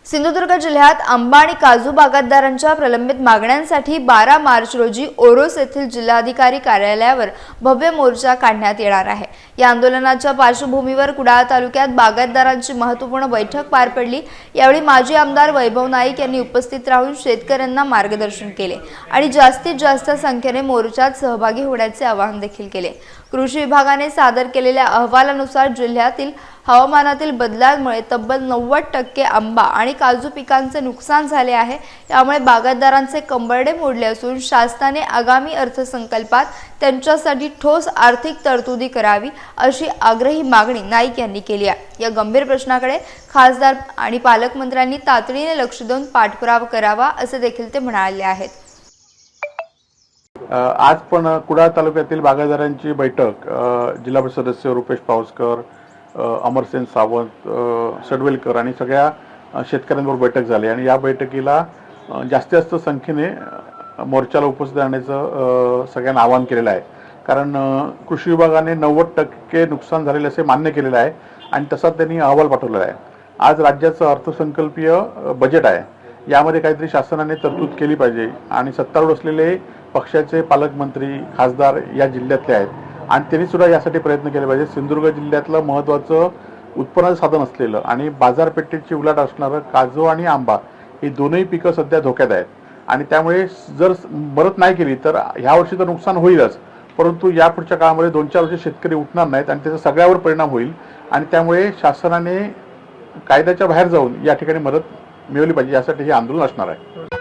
सिंधुदुर्ग जिल्ह्यात आंबा आणि काजू बागायतदारांच्या प्रलंबित मागण्यांसाठी 12 मार्च रोजी ओरोस येथील जिल्हाधिकारी कार्यालयावर भव्य मोर्चा काढण्यात येणार आहे। या आंदोलनाच्या पार्श्वभूमीवर कुडाळ तालुक्यात बागायतदारांची महत्त्वपूर्ण बैठक पार पडली। यावेळी माजी आमदार वैभव नाईक यांनी उपस्थित राहून शेतकऱ्यांना मार्गदर्शन केले आणि जास्तीत जास्त संख्येने मोर्चात सहभागी होण्याचे आवाहन देखील केले। कृषी विभागाने सादर केलेल्या अहवालानुसार जिल्ह्यातील हवामानातील बदलांमुळे तब्बल 90% आंबा आणि काजू पिकांचे नुकसान झाले आहे। यामुळे बागायतदारांचे कंबरडे मोडले असून शासनाने आगामी अर्थसंकल्पात त्यांच्यासाठी ठोस आर्थिक तरतुदी करावी अशी आग्रही मागणी नाईक यांनी केली आहे। या गंभीर प्रश्नाकडे खासदार आणि पालकमंत्र्यांनी तातडीने लक्ष देऊन पाठपुरावा करावा असे देखील ते म्हणाले आहेत। आज पण कुडाळ तालुक्यातील बागायतदारांची बैठक जिल्हा परिषद सदस्य रुपेश पावसकर, अमरसेन सावंत, सडवेलकर आणि सगळ्या शेतकऱ्यांबरोबर बैठक झाली आणि या बैठकीला जास्तीत जास्त संख्येने मोर्चाला उपस्थित राहण्याचं सगळ्यांना आवाहन केलेलं आहे। कारण कृषी विभागाने 90% नुकसान झालेले असे मान्य केलेलं आहे आणि तसा त्यांनी अहवाल पाठवलेला आहे। आज राज्याचं अर्थसंकल्पीय बजेट आहे, यामध्ये काहीतरी शासनाने तरतूद केली पाहिजे आणि सत्तारूढ असलेले पक्षाचे पालकमंत्री, खासदार या जिल्ह्यातले आहेत आणि त्यांनी सुद्धा यासाठी प्रयत्न केले पाहिजे। सिंधुदुर्ग जिल्ह्यातलं महत्त्वाचं उत्पन्नाचं साधन असलेलं आणि बाजारपेठेची उलाढ असणारं काजू आणि आंबा ही दोनही पिकं सध्या धोक्यात आहेत आणि त्यामुळे जर मदत नाही केली तर ह्या वर्षी तर नुकसान होईलच, परंतु यापुढच्या काळामध्ये 2-4 वर्ष शेतकरी उठणार नाहीत आणि त्याचा सगळ्यावर परिणाम होईल आणि त्यामुळे शासनाने कायद्याच्या बाहेर जाऊन या ठिकाणी मदत मिळवली पाहिजे, यासाठी हे आंदोलन असणार आहे।